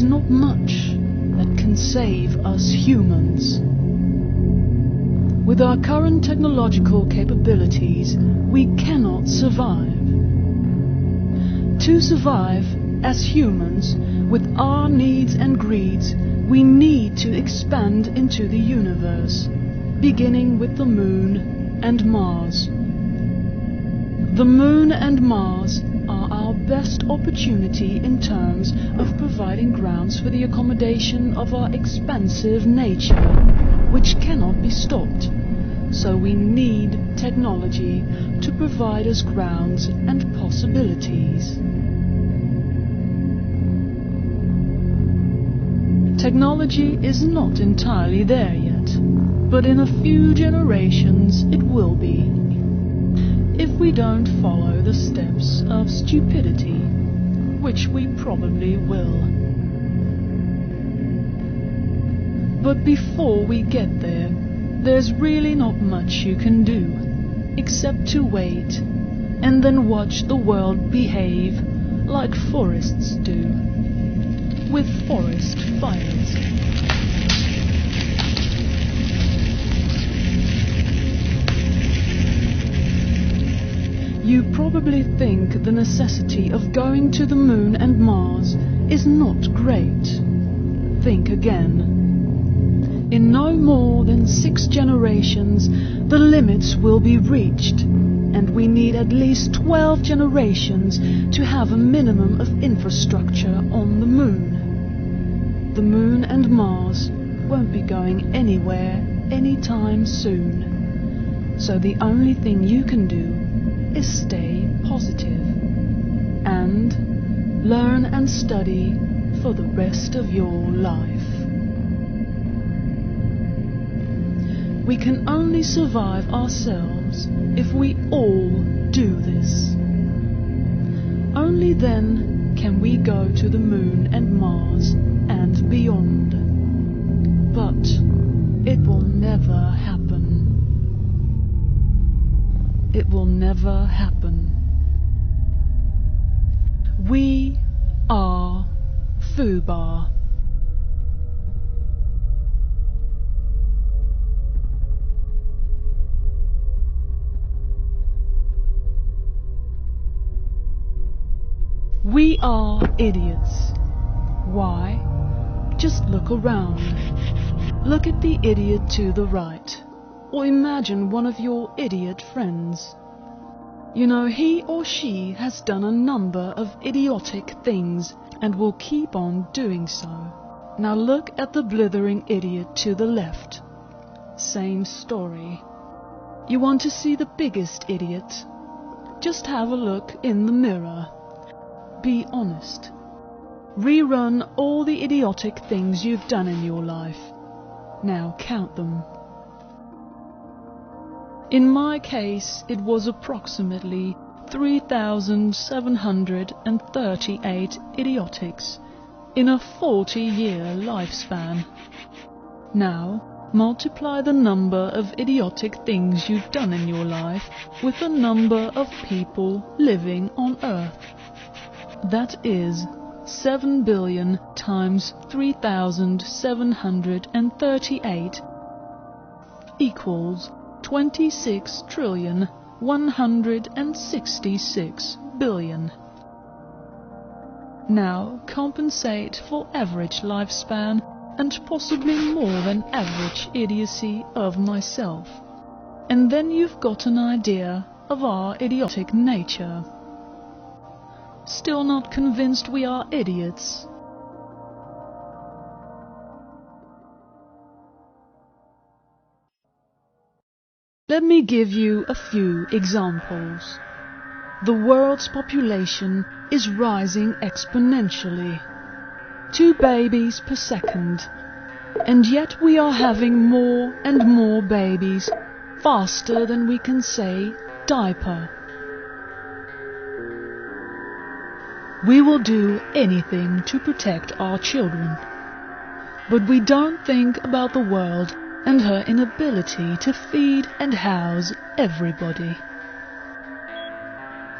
There's not much that can save us humans. With our current technological capabilities, we cannot survive. To survive as humans, with our needs and greeds, we need to expand into the universe, beginning with the Moon and Mars. The Moon and Mars are our best opportunity in terms of providing grounds for the accommodation of our expansive nature, which cannot be stopped. So we need technology to provide us grounds and possibilities. Technology is not entirely there yet, but in a few generations it will be, if we don't follow the steps of stupidity, which we probably will. But before we get there, there's really not much you can do, except to wait, and then watch the world behave like forests do, with forest fires. You probably think the necessity of going to the Moon and Mars is not great. Think again. In no more than 6 generations, the limits will be reached, and we need at least 12 generations to have a minimum of infrastructure on the Moon. The Moon and Mars won't be going anywhere anytime soon, so the only thing you can do is stay positive and learn and study for the rest of your life. We can only survive ourselves if we all do this. Only then can we go to the Moon and Mars and beyond. But it will never happen. It will never happen. We are Fubar. We are idiots. Why? Just look around. Look at the idiot to the right. Or imagine one of your idiot friends. You know, he or she has done a number of idiotic things and will keep on doing so. Now look at the blithering idiot to the left. Same story. You want to see the biggest idiot? Just have a look in the mirror. Be honest. Rerun all the idiotic things you've done in your life. Now count them. In my case, it was approximately 3,738 idiotics in a 40-year lifespan. Now, multiply the number of idiotic things you've done in your life with the number of people living on Earth. That is 7 billion times 3,738 equals 26,166,000,000,000. Now compensate for average lifespan and possibly more than average idiocy of myself, and then you've got an idea of our idiotic nature. Still not convinced we are idiots? Let me give you a few examples. The world's population is rising exponentially. 2 babies per second. And yet we are having more and more babies faster than we can say diaper. We will do anything to protect our children. But we don't think about the world and her inability to feed and house everybody.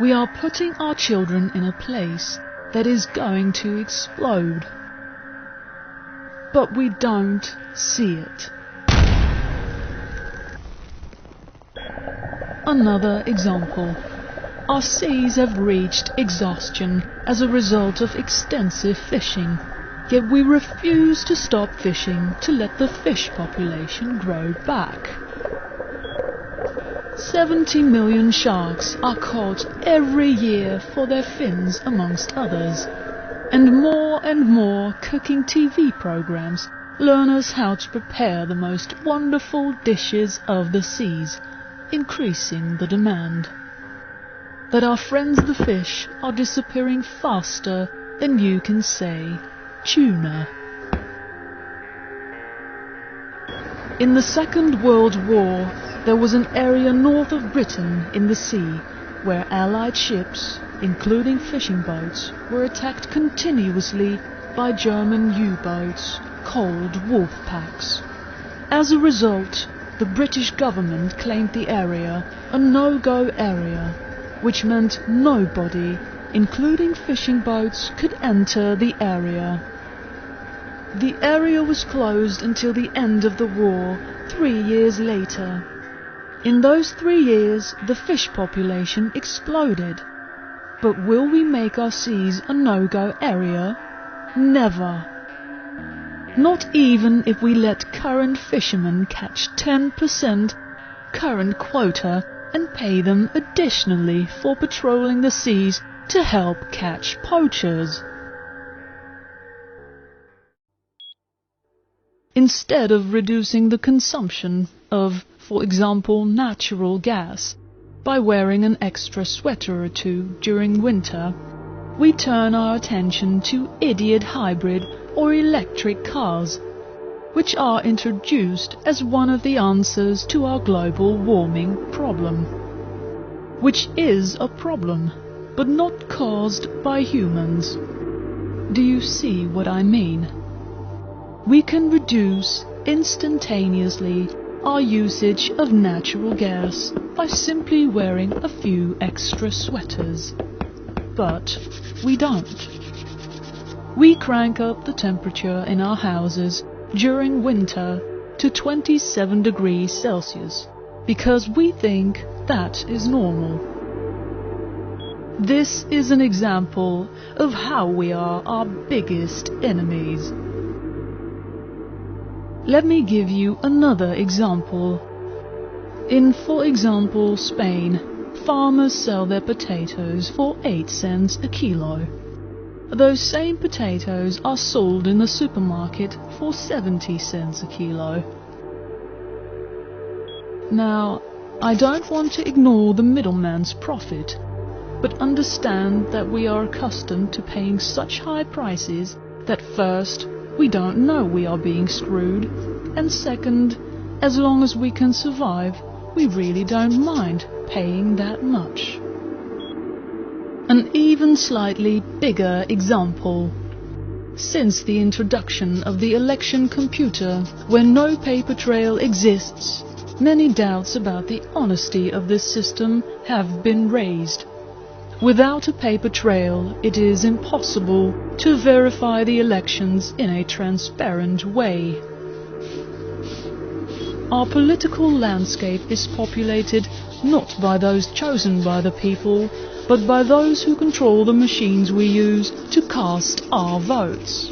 We are putting our children in a place that is going to explode. but we don't see it. Another example. Our seas have reached exhaustion as a result of extensive fishing, yet we refuse to stop fishing to let the fish population grow back. 70 million sharks are caught every year for their fins, amongst others, and more cooking TV programs learn us how to prepare the most wonderful dishes of the seas, increasing the demand. That our friends the fish are disappearing faster than you can say tuna. In the Second World War, there was an area north of Britain in the sea where Allied ships, including fishing boats, were attacked continuously by German U-boats called wolf packs. As a result, the British government claimed the area a no-go area, which meant nobody, including fishing boats, could enter the area. The area was closed until the end of the war, 3 years later. In those 3 years, the fish population exploded. But will we make our seas a no-go area? Never. Not even if we let current fishermen catch 10% current quota and pay them additionally for patrolling the seas to help catch poachers. Instead of reducing the consumption of, for example, natural gas by wearing an extra sweater or two during winter, we turn our attention to idiot hybrid or electric cars, which are introduced as one of the answers to our global warming problem. Which is a problem, but not caused by humans. Do you see what I mean? We can reduce instantaneously our usage of natural gas by simply wearing a few extra sweaters. But we don't. We crank up the temperature in our houses during winter to 27 degrees Celsius because we think that is normal. This is an example of how we are our biggest enemies. Let me give you another example. In, for example, Spain, farmers sell their potatoes for 8 cents a kilo. Those same potatoes are sold in the supermarket for 70 cents a kilo. Now, I don't want to ignore the middleman's profit, but understand that we are accustomed to paying such high prices that first, we don't know we are being screwed, and second, as long as we can survive, we really don't mind paying that much. An even slightly bigger example. Since the introduction of the election computer, where no paper trail exists, many doubts about the honesty of this system have been raised. Without a paper trail, it is impossible to verify the elections in a transparent way. Our political landscape is populated not by those chosen by the people, but by those who control the machines we use to cast our votes,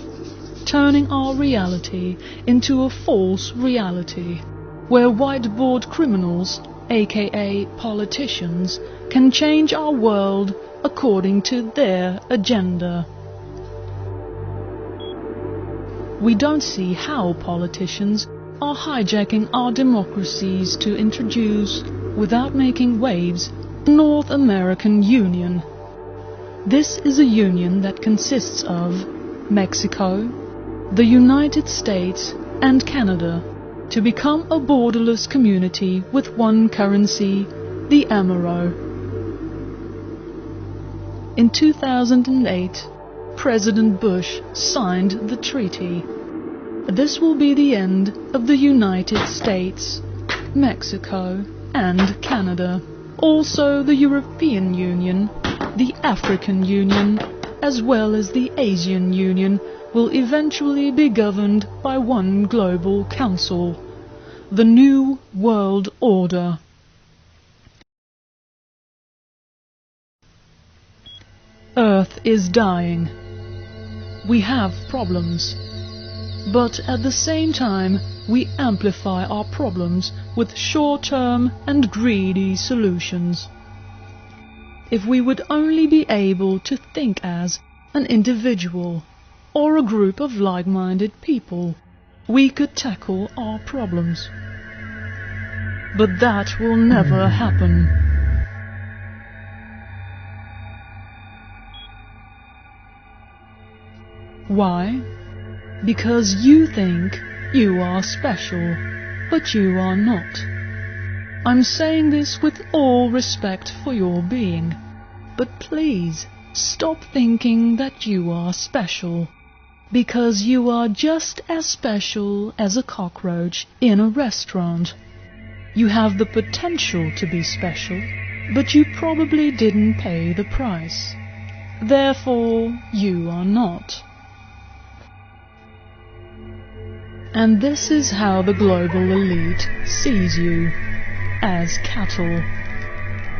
turning our reality into a false reality, where whiteboard criminals, aka politicians, can change our world according to their agenda. We don't see how politicians are hijacking our democracies to introduce, without making waves, the North American Union. This is a union that consists of Mexico, the United States, and Canada, to become a borderless community with one currency, the Amero. In 2008, President Bush signed the treaty. This will be the end of the United States, Mexico, and Canada. Also the European Union, the African Union, as well as the Asian Union, will eventually be governed by one global council, the New World Order. Earth is dying. We have problems. But at the same time, we amplify our problems with short-term and greedy solutions. If we would only be able to think as an individual or a group of like-minded people, we could tackle our problems. But that will never happen. Why? Because you think you are special, but you are not. I'm saying this with all respect for your being, but please stop thinking that you are special, because you are just as special as a cockroach in a restaurant. You have the potential to be special, but you probably didn't pay the price. Therefore, you are not. And this is how the global elite sees you, as cattle.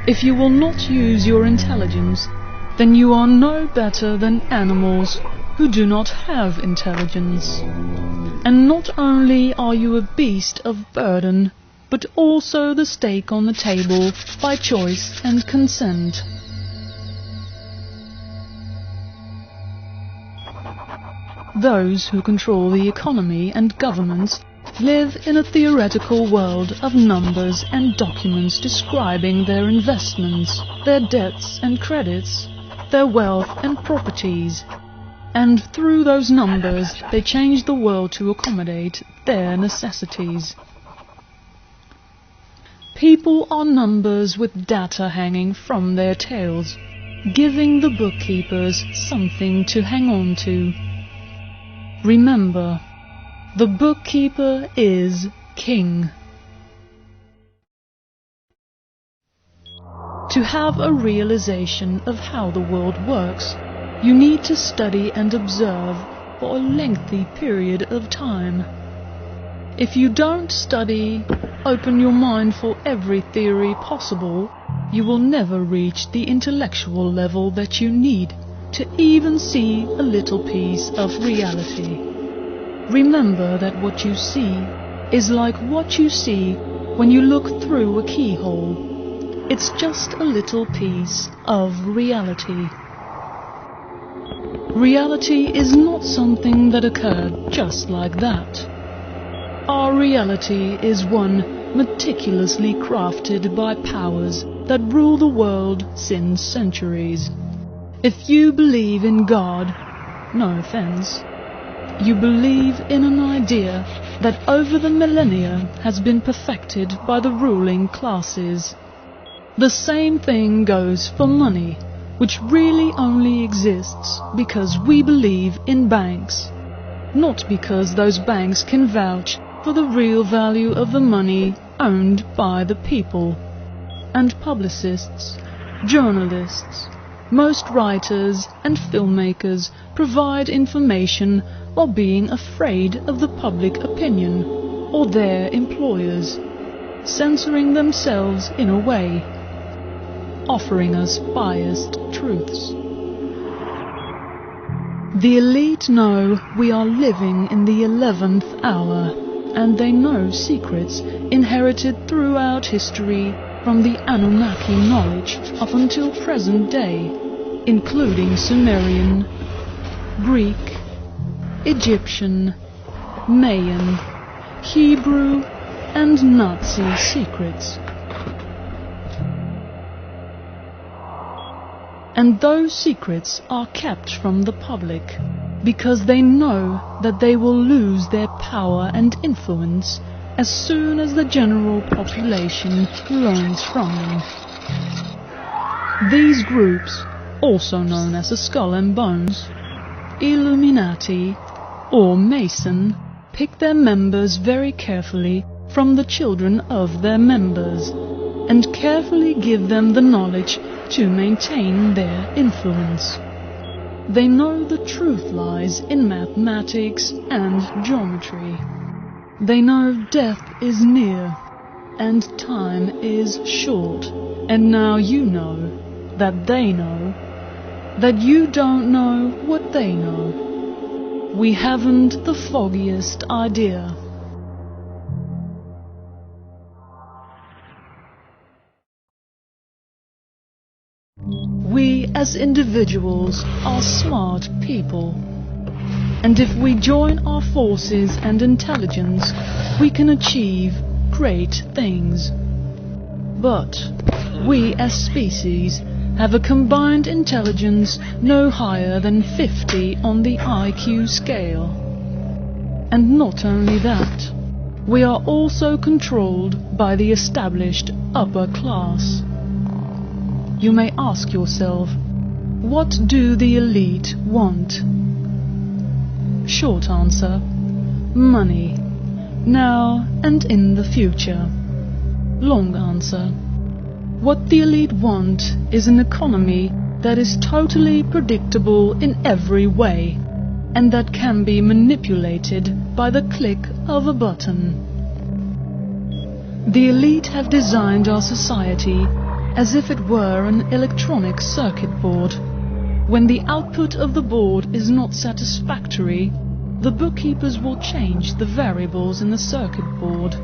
If you will not use your intelligence, then you are no better than animals who do not have intelligence. And not only are you a beast of burden, but also the stake on the table by choice and consent. Those who control the economy and governments live in a theoretical world of numbers and documents describing their investments, their debts and credits, their wealth and properties, and through those numbers they change the world to accommodate their necessities. People are numbers with data hanging from their tails, giving the bookkeepers something to hang on to. Remember, the bookkeeper is king. To have a realization of how the world works, you need to study and observe for a lengthy period of time. If you don't study, open your mind for every theory possible, you will never reach the intellectual level that you need to even see a little piece of reality. Remember that what you see is like what you see when you look through a keyhole. It's just a little piece of reality. Reality is not something that occurred just like that. Our reality is one meticulously crafted by powers that rule the world since centuries. If you believe in God, no offense, you believe in an idea that over the millennia has been perfected by the ruling classes. The same thing goes for money, which really only exists because we believe in banks, not because those banks can vouch for the real value of the money owned by the people. And publicists, journalists, most writers and filmmakers provide information while being afraid of the public opinion or their employers, censoring themselves in a way, offering us biased truths. The elite know we are living in the 11th hour, and they know secrets inherited throughout history from the Anunnaki knowledge up until present day, including Sumerian, Greek, Egyptian, Mayan, Hebrew, and Nazi secrets. And those secrets are kept from the public because they know that they will lose their power and influence as soon as the general population learns from them. These groups, also known as the Skull and Bones, Illuminati, or Mason, pick their members very carefully from the children of their members, and carefully give them the knowledge to maintain their influence. They know the truth lies in mathematics and geometry. They know death is near and time is short. And now you know that they know that you don't know what they know. We haven't the foggiest idea. We as individuals are smart people, and if we join our forces and intelligence, we can achieve great things. But we as species have a combined intelligence no higher than 50 on the IQ scale. And not only that, we are also controlled by the established upper class. You may ask yourself, what do the elite want? Short answer, money, now and in the future. Long answer, what the elite want is an economy that is totally predictable in every way, and that can be manipulated by the click of a button. The elite have designed our society as if it were an electronic circuit board. When the output of the board is not satisfactory, the bookkeepers will change the variables in the circuit board,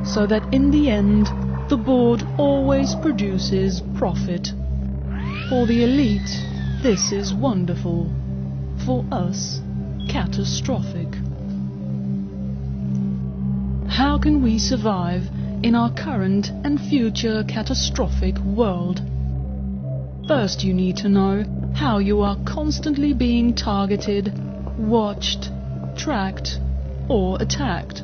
so that in the end, the board always produces profit. For the elite, this is wonderful. For us, catastrophic. How can we survive in our current and future catastrophic world? First, you need to know how you are constantly being targeted, watched, tracked, or attacked.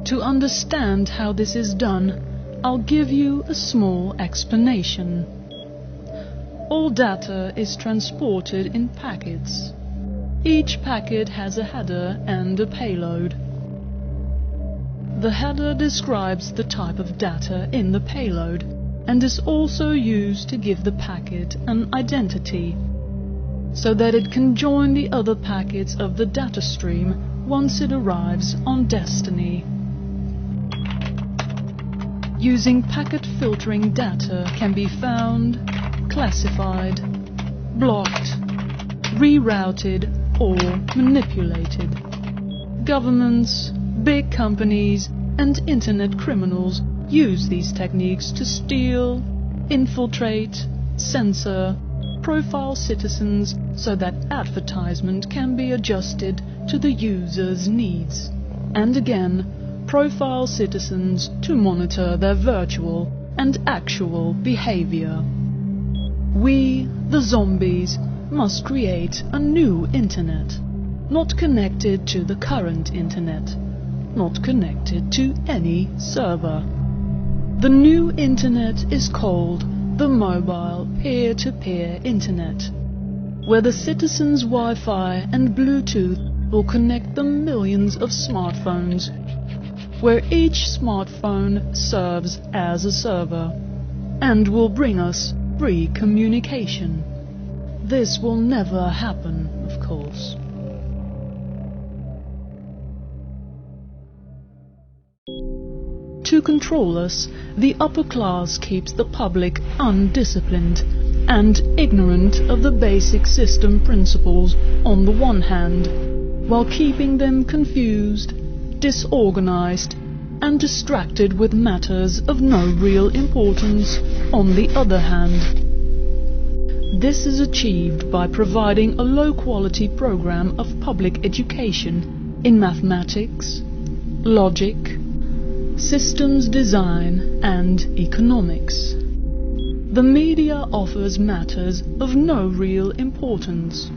To understand how this is done, I'll give you a small explanation. All data is transported in packets. Each packet has a header and a payload. The header describes the type of data in the payload and is also used to give the packet an identity, so that it can join the other packets of the data stream once it arrives on destiny. Using packet filtering, data can be found, classified, blocked, rerouted, or manipulated. Governments, big companies, and internet criminals use these techniques to steal, infiltrate, censor, profile citizens so that advertisement can be adjusted to the user's needs, and again, profile citizens to monitor their virtual and actual behavior. We, the zombies, must create a new internet, not connected to the current internet, not connected to any server. The new internet is called the mobile peer-to-peer internet, where the citizens' Wi-Fi and Bluetooth will connect the millions of smartphones, where each smartphone serves as a server, and will bring us free communication. This will never happen, of course. To control us, the upper class keeps the public undisciplined and ignorant of the basic system principles on the one hand, while keeping them confused, disorganized, and distracted with matters of no real importance on the other hand. This is achieved by providing a low-quality program of public education in mathematics, logic, systems design, and economics. The media offers matters of no real importance.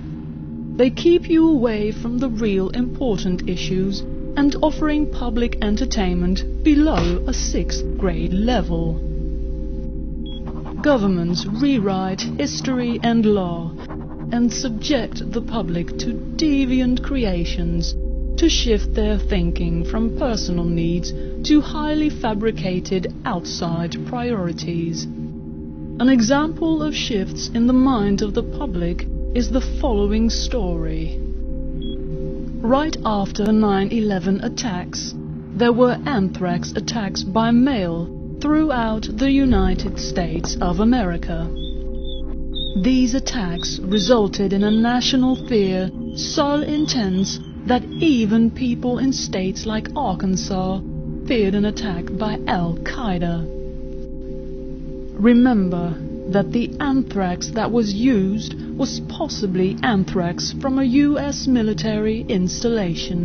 They keep you away from the real important issues and offering public entertainment below a 6th grade level. Governments rewrite history and law and subject the public to deviant creations to shift their thinking from personal needs to highly fabricated outside priorities. An example of shifts in the mind of the public is the following story. Right after the 9/11 attacks, there were anthrax attacks by mail throughout the United States of America. These attacks resulted in a national fear so intense that even people in states like Arkansas feared an attack by Al-Qaeda. Remember that the anthrax that was used was possibly anthrax from a US military installation.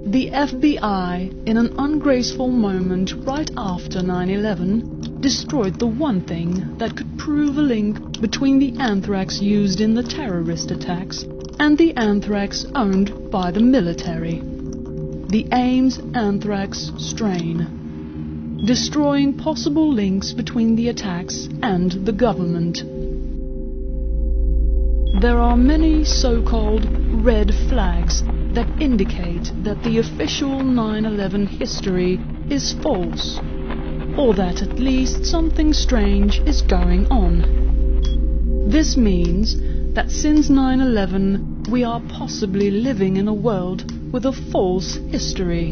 The FBI, in an ungraceful moment right after 9/11, destroyed the one thing that could prove a link between the anthrax used in the terrorist attacks and the anthrax owned by the military, the Ames anthrax strain, destroying possible links between the attacks and the government. There are many so-called red flags that indicate that the official 9/11 history is false, or that at least something strange is going on. This means that since 9/11 we are possibly living in a world with a false history.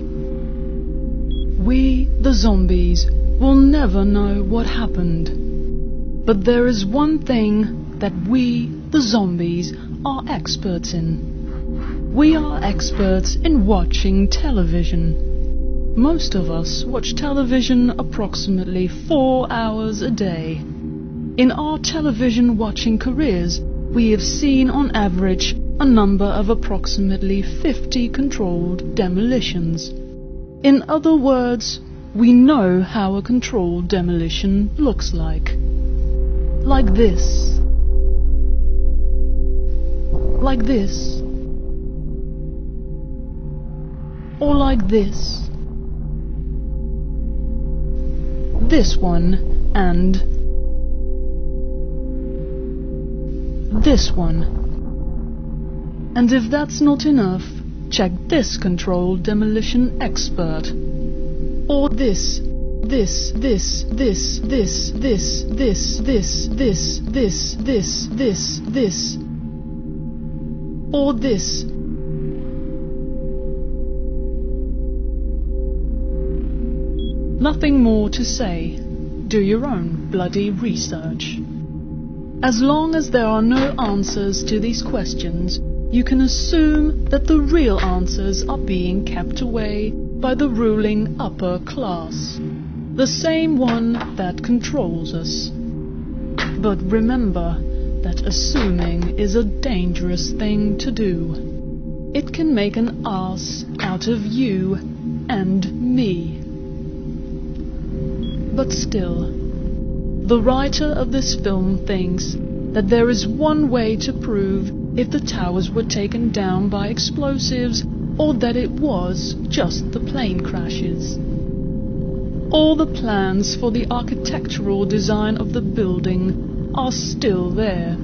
We, the zombies, will never know what happened. But there is one thing that we, the zombies, are experts in. We are experts in watching television. Most of us watch television approximately 4 hours a day. In our television watching careers, we have seen on average a number of approximately 50 controlled demolitions. In other words, we know how a controlled demolition looks like. Like this. Like this. Or like this. This one and this one. And if that's not enough, check this controlled demolition expert. Or this. This. Or this. Nothing more to say. Do your own bloody research. As long as there are no answers to these questions, you can assume that the real answers are being kept away by the ruling upper class, the same one that controls us. But remember that assuming is a dangerous thing to do. It can make an ass out of you and me. But still, the writer of this film thinks that there is one way to prove if the towers were taken down by explosives or that it was just the plane crashes. All the plans for the architectural design of the building are still there.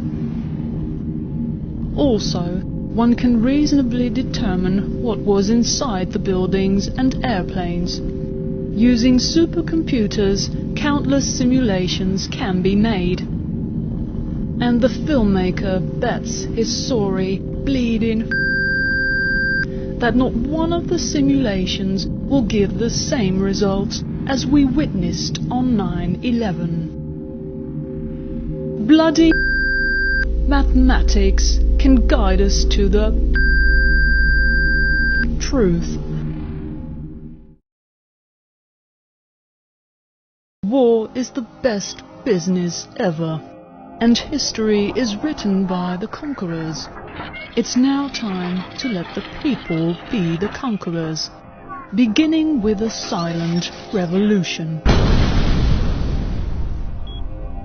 Also, one can reasonably determine what was inside the buildings and airplanes. Using supercomputers, countless simulations can be made. And the filmmaker bets his sorry, bleeding that not one of the simulations will give the same results as we witnessed on 9/11. Bloody mathematics can guide us to the truth. War is the best business ever, and history is written by the conquerors. It's now time to let the people be the conquerors, beginning with a silent revolution.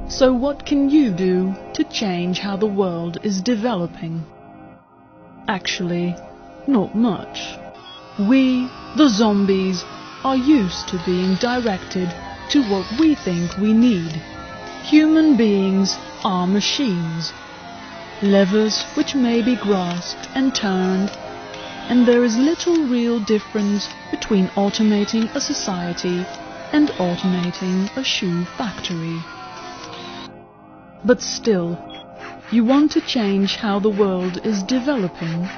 So what can you do to change how the world is developing? Actually, not much. We, the zombies, are used to being directed to what we think we need. Human beings are machines, levers which may be grasped and turned, and there is little real difference between automating a society and automating a shoe factory. But still, You want to change how the world is developing.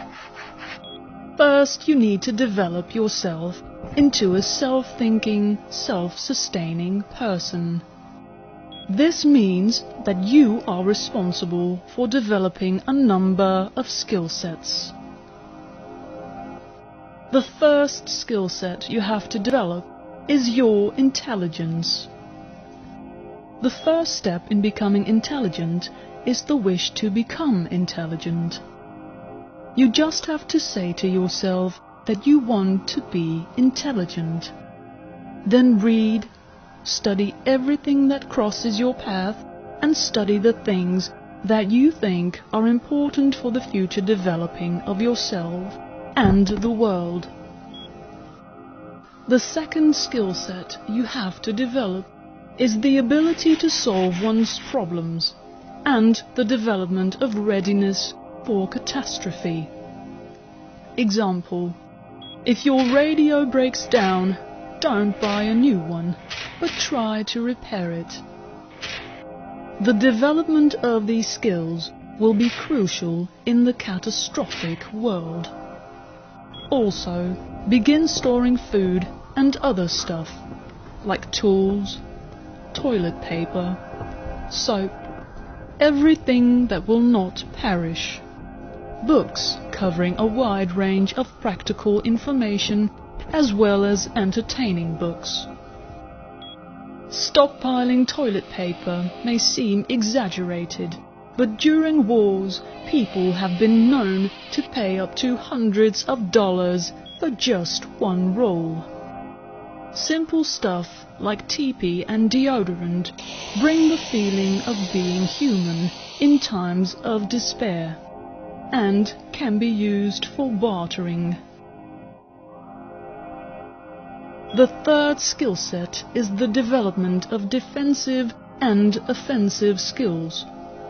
First, you need to develop yourself into a self-thinking, self-sustaining person. This means that you are responsible for developing a number of skill sets. The first skill set you have to develop is your intelligence. The first step in becoming intelligent is the wish to become intelligent. You just have to say to yourself that you want to be intelligent. Then read, study everything that crosses your path, and study the things that you think are important for the future developing of yourself and the world. The second skill set you have to develop is the ability to solve one's problems and the development of readiness for catastrophe. Example: if your radio breaks down, don't buy a new one, but try to repair it. The development of these skills will be crucial in the catastrophic world. Also, begin storing food and other stuff, like tools, toilet paper, soap, everything that will not perish. Books covering a wide range of practical information as well as entertaining books. Stockpiling toilet paper may seem exaggerated, but during wars, people have been known to pay up to hundreds of dollars for just one roll. Simple stuff like teepee and deodorant bring the feeling of being human in times of despair, and can be used for bartering. The third skill set is the development of defensive and offensive skills,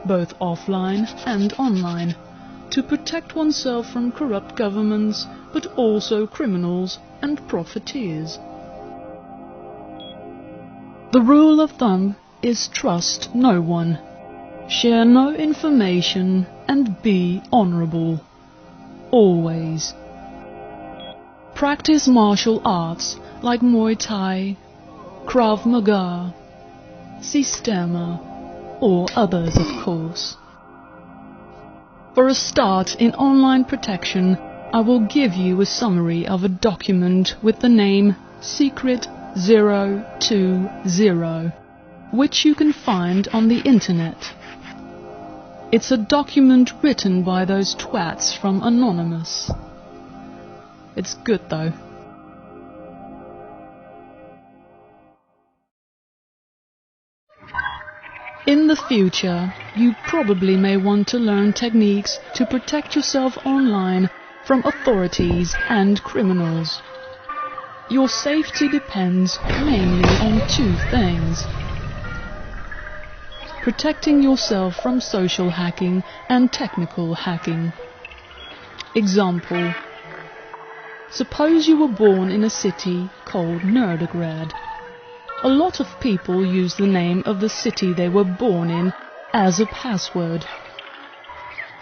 both offline and online, to protect oneself from corrupt governments, but also criminals and profiteers. The rule of thumb is trust no one, share no information, and be honorable. Always. Practice martial arts like Muay Thai, Krav Maga, Sistema, or others, of course. For a start in online protection, I will give you a summary of a document with the name Secret 020, which you can find on the internet. It's a document written by those twats from Anonymous. It's good though. In the future, you probably may want to learn techniques to protect yourself online from authorities and criminals. Your safety depends mainly on two things: protecting yourself from social hacking and technical hacking. Example: suppose you were born in a city called Nerdegrad. A lot of people use the name of the city they were born in as a password.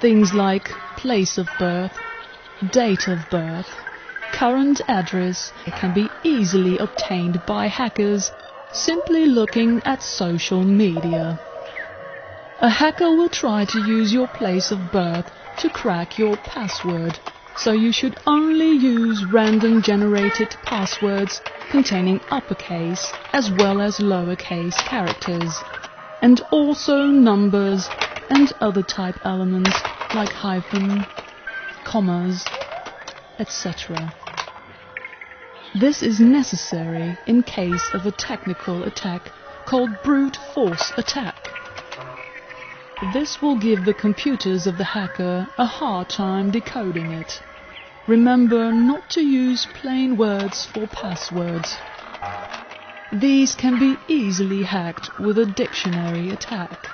Things like place of birth, date of birth, current address can be easily obtained by hackers simply looking at social media. A hacker will try to use your place of birth to crack your password, so you should only use random generated passwords containing uppercase as well as lowercase characters, and also numbers and other type elements like hyphen, commas, etc. This is necessary in case of a technical attack called brute force attack. This will give the computers of the hacker a hard time decoding it. Remember not to use plain words for passwords. These can be easily hacked with a dictionary attack.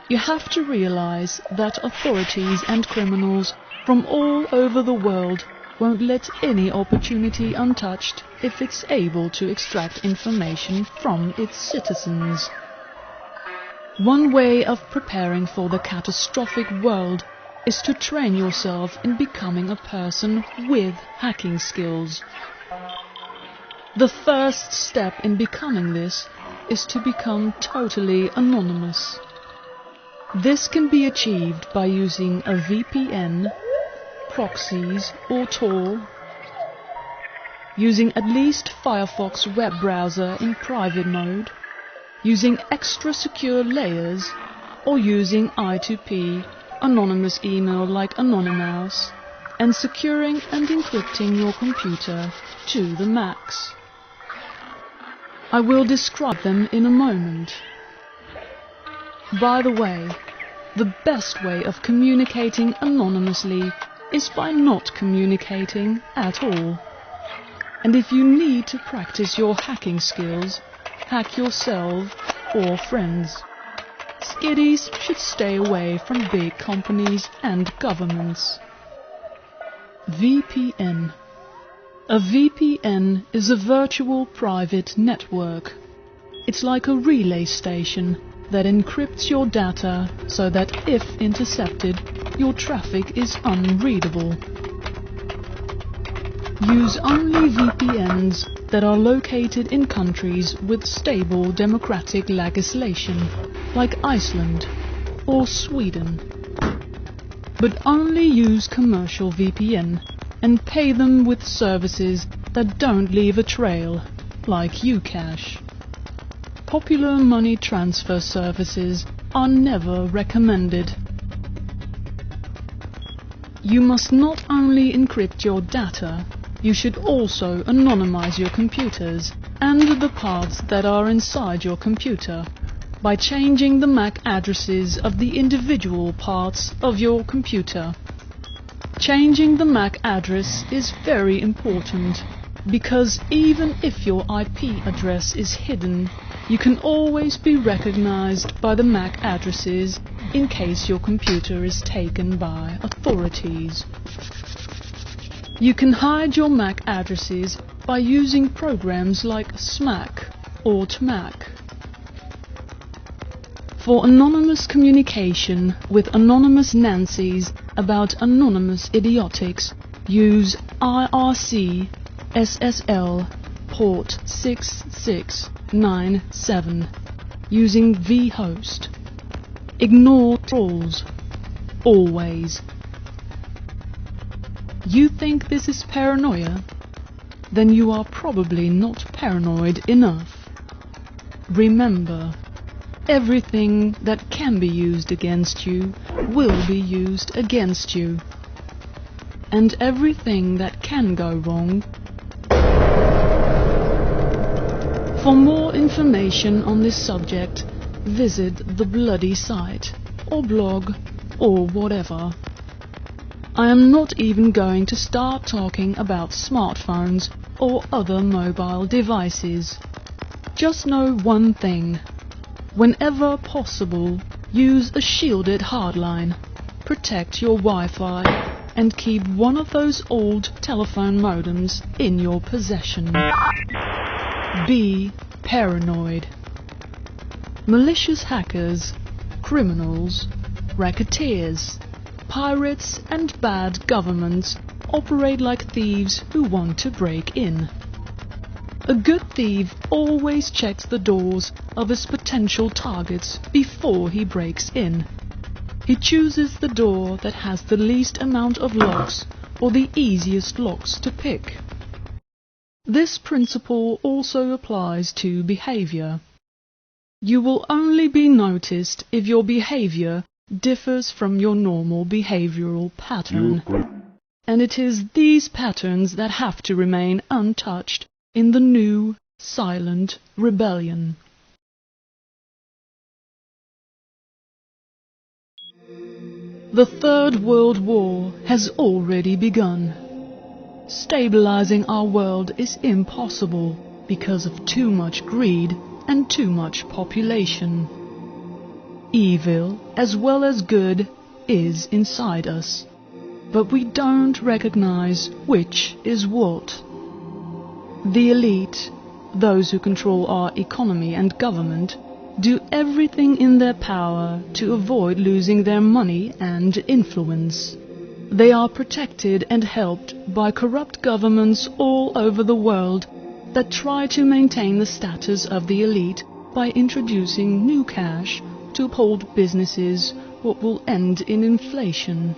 You have to realize that authorities and criminals from all over the world won't let any opportunity untouched if it's able to extract information from its citizens. One way of preparing for the catastrophic world is to train yourself in becoming a person with hacking skills. The first step in becoming this is to become totally anonymous. This can be achieved by using a VPN, proxies or Tor, using at least Firefox web browser in private mode, using extra secure layers, or using I2P, anonymous email like Anonymous, and securing and encrypting your computer to the max. I will describe them in a moment. By the way, the best way of communicating anonymously is by not communicating at all. And if you need to practice your hacking skills, hack yourself or friends. Skiddies should stay away from big companies and governments. VPN. A VPN is a virtual private network. It's like a relay station that encrypts your data so that if intercepted, your traffic is unreadable. Use only VPNs that are located in countries with stable democratic legislation, like Iceland or Sweden. But only use commercial VPN and pay them with services that don't leave a trail, like Ucash. Popular money transfer services are never recommended. You must not only encrypt your data, you should also anonymize your computers and the parts that are inside your computer by changing the MAC addresses of the individual parts of your computer. Changing the MAC address is very important because even if your IP address is hidden, you can always be recognized by the MAC addresses in case your computer is taken by authorities. You can hide your MAC addresses by using programs like SMAC or TMAC. For anonymous communication with anonymous Nancys about anonymous idiotics, use IRC SSL port 6697 using vhost. Ignore trolls. Always. You think this is paranoia? Then you are probably not paranoid enough. Remember, everything that can be used against you will be used against you. And everything that can go wrong. For more information on this subject, visit the bloody site, or blog, or whatever. I am not even going to start talking about smartphones or other mobile devices. Just know one thing. Whenever possible, use a shielded hardline, protect your Wi-Fi, and keep one of those old telephone modems in your possession. Be paranoid. Malicious hackers, criminals, racketeers, pirates and bad governments operate like thieves who want to break in. A good thief always checks the doors of his potential targets before he breaks in. He chooses the door that has the least amount of locks or the easiest locks to pick. This principle also applies to behavior. You will only be noticed if your behavior differs from your normal behavioral pattern. And it is these patterns that have to remain untouched in the new, silent rebellion. The Third World War has already begun. Stabilizing our world is impossible because of too much greed and too much population. Evil, as well as good, is inside us, but we don't recognize which is what. The elite, those who control our economy and government, do everything in their power to avoid losing their money and influence. They are protected and helped by corrupt governments all over the world that try to maintain the status of the elite by introducing new cash to uphold businesses what will end in inflation.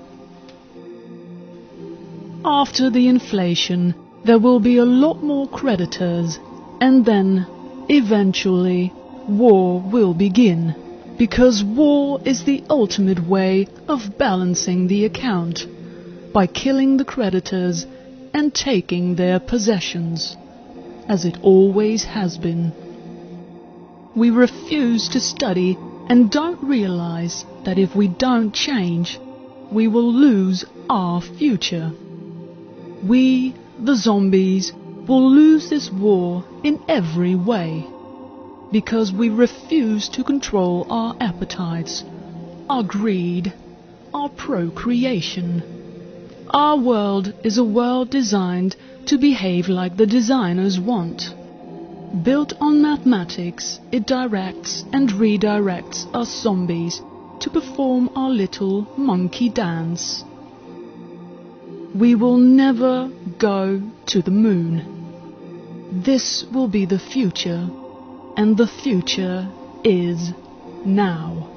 After the inflation, there will be a lot more creditors, and then, eventually, war will begin, because war is the ultimate way of balancing the account, by killing the creditors and taking their possessions, as it always has been. We refuse to study and don't realize that if we don't change, we will lose our future. We, the zombies, will lose this war in every way, because we refuse to control our appetites, our greed, our procreation. Our world is a world designed to behave like the designers want. Built on mathematics, it directs and redirects us zombies to perform our little monkey dance. We will never go to the moon. This will be the future, and the future is now.